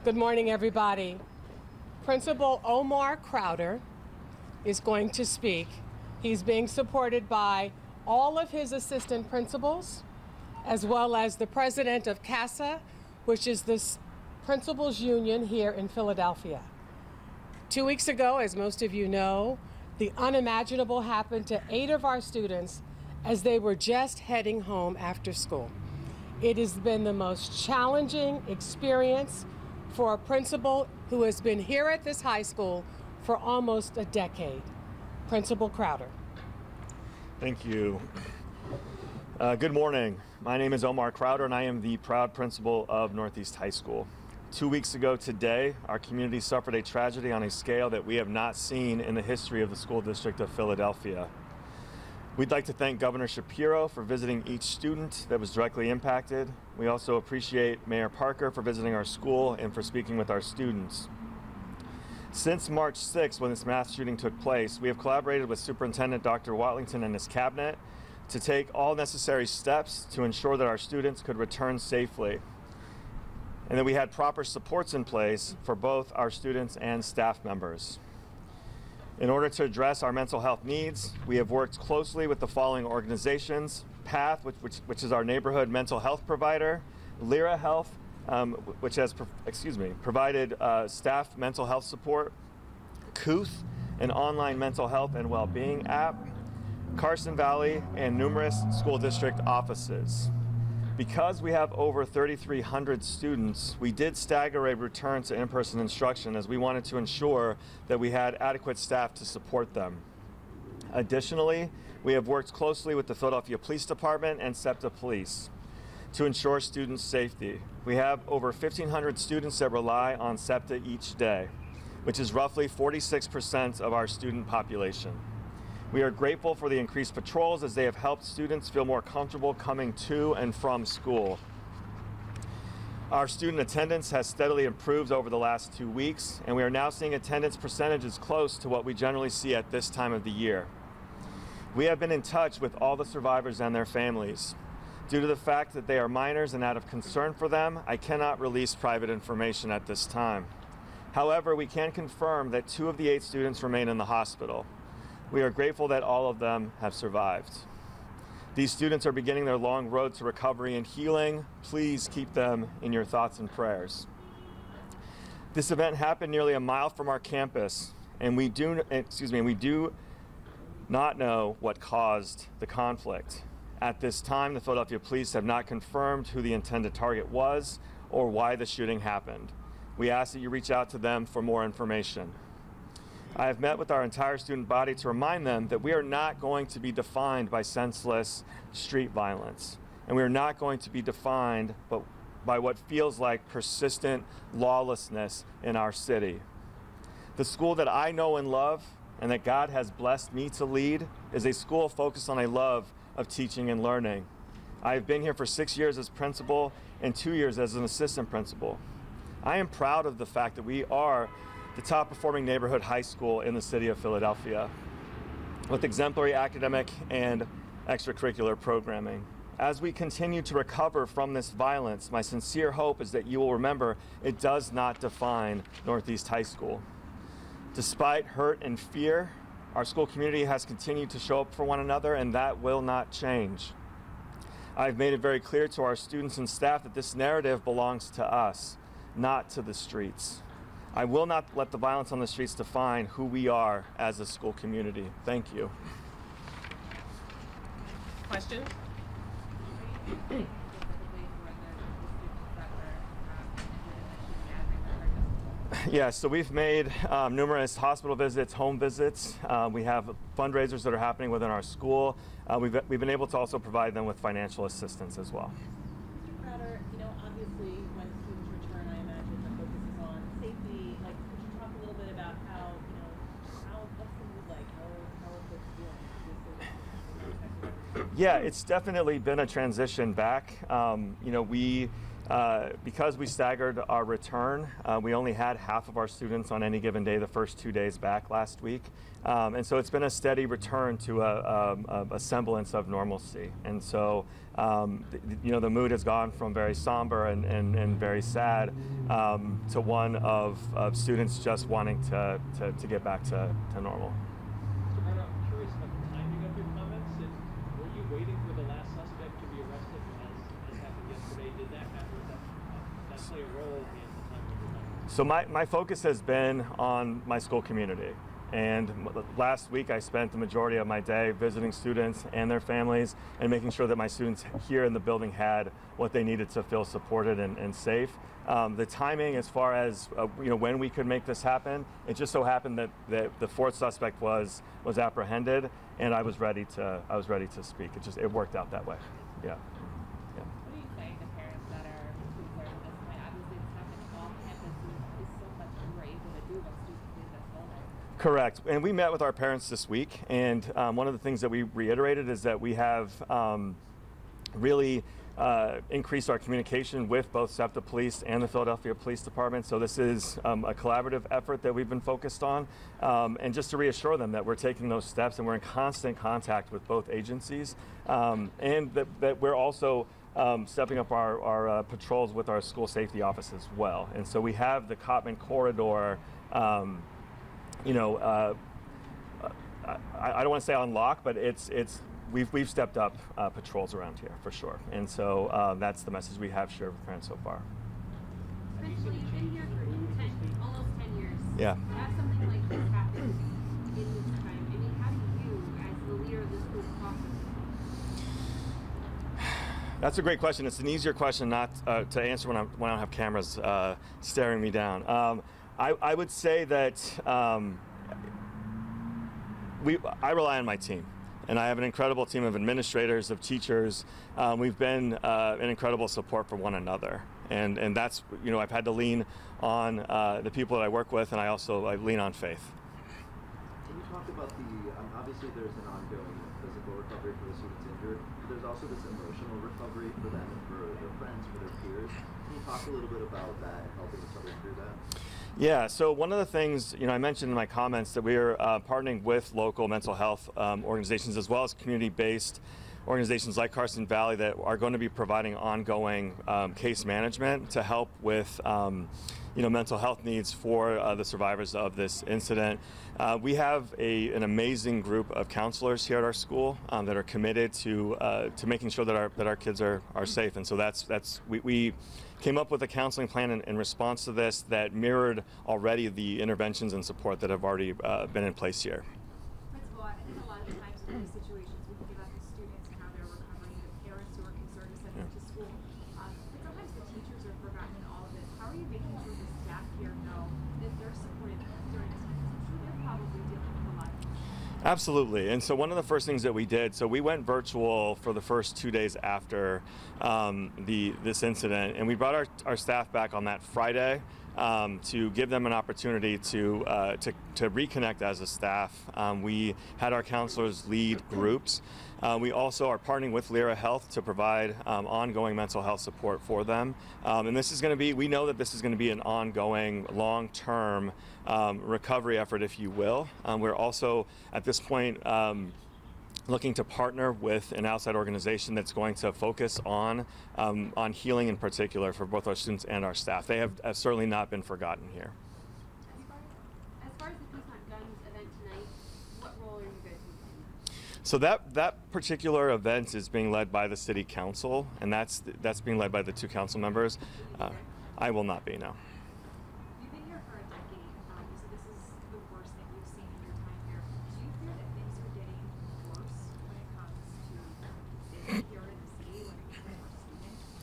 Good morning, everybody. Principal Omar Prder is going to speak. He's being supported by all of his assistant principals, as well as the president of CASA, which is the principals union here in Philadelphia. 2 weeks ago, as most of you know, the unimaginable happened to 8 of our students as they were just heading home after school. It has been the most challenging experience for a principal who has been here at this high school for almost a decade. Principal Prder. Thank you. Good morning. My name is Omar Prder, and I am the proud principal of Northeast High School. 2 weeks ago today, our community suffered a tragedy on a scale that we have not seen in the history of the school district of Philadelphia. We'd like to thank Governor Shapiro for visiting each student that was directly impacted. We also appreciate Mayor Parker for visiting our school and for speaking with our students. Since March 6th, when this mass shooting took place, we have collaborated with Superintendent Dr. Watlington and his cabinet to take all necessary steps to ensure that our students could return safely, and that we had proper supports in place for both our students and staff members. In order to address our mental health needs, we have worked closely with the following organizations: PATH, which is our neighborhood mental health provider; Lyra Health, which has provided staff mental health support; Kooth, an online mental health and well-being app; Carson Valley, and numerous school district offices. Because we have over 3,300 students, we did stagger a return to in-person instruction as we wanted to ensure that we had adequate staff to support them. Additionally, we have worked closely with the Philadelphia Police Department and Septa Police to ensure student safety. We have over 1,500 students that rely on Septa each day, which is roughly 46% of our student population. We are grateful for the increased patrols as they have helped students feel more comfortable coming to and from school. Our student attendance has steadily improved over the last 2 weeks, and we are now seeing attendance percentages close to what we generally see at this time of the year. We have been in touch with all the survivors and their families. Due to the fact that they are minors and out of concern for them, I cannot release private information at this time. However, we can confirm that 2 of the 8 students remain in the hospital. We are grateful that all of them have survived. These students are beginning their long road to recovery and healing. Please keep them in your thoughts and prayers. This event happened nearly a mile from our campus, and we do not know what caused the conflict. At this time, the Philadelphia Police have not confirmed who the intended target was or why the shooting happened. We ask that you reach out to them for more information. I have met with our entire student body to remind them that we are not going to be defined by senseless street violence, and we are not going to be defined by what feels like persistent lawlessness in our city. The school that I know and love and that God has blessed me to lead is a school focused on a love of teaching and learning. I have been here for 6 years as principal and 2 years as an assistant principal. I am proud of the fact that we are the top performing neighborhood high school in the city of Philadelphia, with exemplary academic and extracurricular programming. As we continue to recover from this violence, my sincere hope is that you will remember it does not define Northeast High School. Despite hurt and fear, our school community has continued to show up for one another, and that will not change. I've made it very clear to our students and staff that this narrative belongs to us, not to the streets. I will not let the violence on the streets define who we are as a school community. Thank you. Questions? Yeah, so we've made numerous hospital visits, home visits. We have fundraisers that are happening within our school. We've been able to also provide them with financial assistance as well. Prder, obviously when students return, I imagine the focus is on safety. Could you talk a little bit about how what's the mood like? How are folks feeling? Yeah, it's definitely been a transition back. We because we staggered our return, we only had half of our students on any given day the first 2 days back last week. And so it's been a steady return to a semblance of normalcy. And so, the mood has gone from very somber and very sad to one of students just wanting to get back to normal. Mr. Prder, I'm curious about the timing of your comments. And were you waiting for the last suspect to be arrested as happened yesterday? Did that happen? Did that play a role in the timing of your comments? So my focus has been on my school community. And last week I spent the majority of my day visiting students and their families and making sure that my students here in the building had what they needed to feel supported and safe. The timing as far as when we could make this happen, it just so happened that the fourth suspect was apprehended, and I was ready to speak. It worked out that way. Yeah. What do you say to parents that are concerned at this point? Obviously, it's happening on campus is so much that we're able to do when students leave this building. Correct. And we met with our parents this week, and one of the things that we reiterated is that we have really increased our communication with both Septa Police and the Philadelphia Police Department. So this is a collaborative effort that we've been focused on, and just to reassure them that we're taking those steps and we're in constant contact with both agencies, and that we're also stepping up our patrols with our school safety office as well. And so we have the Cotman corridor I don't want to say on lock, but we've stepped up patrols around here for sure, and so that's the message we have shared with parents so far. Principal, you've been here for almost 10 years. Yeah. To have something like this happen in this time, I mean, how do you, as the leader of the school, process it? That's a great question. It's an easier question not to answer when I don't have cameras staring me down. I would say that I rely on my team, and I have an incredible team of administrators, of teachers. We've been an incredible support for one another, and that's I've had to lean on the people that I work with, and I lean on faith. Can you talk about obviously there's an ongoing physical recovery for the students injured, but there's also this emotional recovery for them and for their friends, for their peers. Can you talk a little bit about that and helping each other through that? Yeah, so one of the things, I mentioned in my comments that we're partnering with local mental health organizations as well as community-based organizations like Carson Valley that are going to be providing ongoing case management to help with mental health needs for the survivors of this incident. We have an amazing group of counselors here at our school that are committed to making sure that our kids are safe, and so we came up with a counseling plan in response to this that mirrored already the interventions and support that have already been in place here. Principal, I think a lot of the times in these situations we think about the students and how they're recovering, the parents who are concerned to send them to school. But sometimes the teachers are forgotten in all of this. How are you making sure the staff here know that they're supported during this time? Because I'm sure they're probably dealing with a lot of things. Absolutely, and so one of the first things that we did, so we went virtual for the first 2 days after this incident, and we brought our staff back on that Friday to give them an opportunity to reconnect as a staff. We had our counselors lead groups. We also are partnering with Lyra Health to provide ongoing mental health support for them. And this is going to be, we know that this is going to be an ongoing, long-term recovery effort, if you will. We're also, at this point, looking to partner with an outside organization that's going to focus on healing in particular for both our students and our staff. They have certainly not been forgotten here. As far as the Peace Not Guns event tonight, what role are you guys playing? So that particular event is being led by the City Council, and that's being led by the two council members. I will not be, no. You've been here for a decade. You said this is the worst that you've seen in your time here. Do you fear that things are getting worse when it comes to safety here in the city, when it comes to students?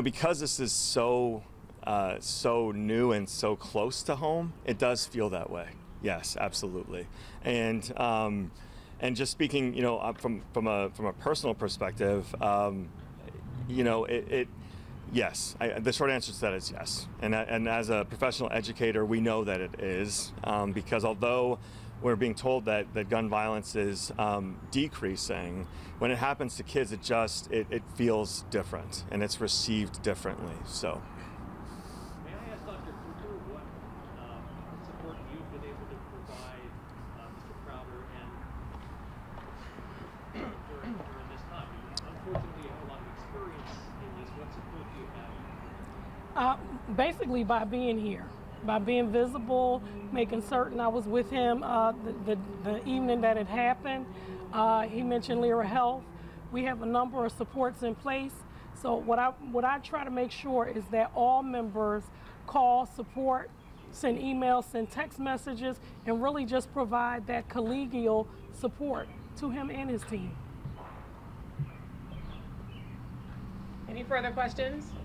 Because this is so new and so close to home, it does feel that way. Yes, absolutely. And just speaking, from a personal perspective, yes. The short answer to that is yes. And as a professional educator, we know that it is, because although we're being told that gun violence is decreasing. When it happens to kids, it feels different and it's received differently. So. May I ask Dr. Prder what support you've been able to provide Mr. Prder and during this time? Unfortunately, you have a lot of experience in this. What support do you have? Basically by being here, by being visible, making certain I was with him the evening that it happened. He mentioned Lyra Health. We have a number of supports in place. So what I try to make sure is that all members call, support, send emails, send text messages, and really just provide that collegial support to him and his team. Any further questions? Just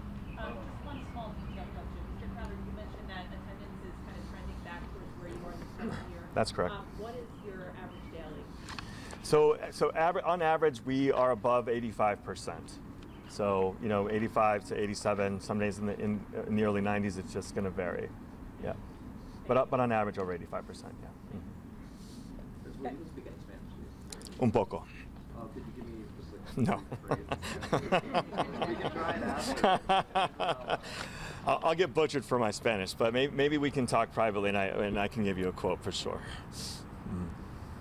one small detail question. Mr. Prder, you mentioned that attendance is kind of trending back towards where you were this past year. That's correct. What is your average daily? So on average, we are above 85%. So 85 to 87. Some days in the early 90s, it's just going to vary. Yeah, but on average, over 85%. Yeah. Mm-hmm. Will you speak any Spanish? Un poco. Could you give me just like No. we can try it out. I'll get butchered for my Spanish, but maybe we can talk privately, and I can give you a quote for sure.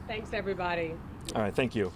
Thanks, everybody. All right, thank you.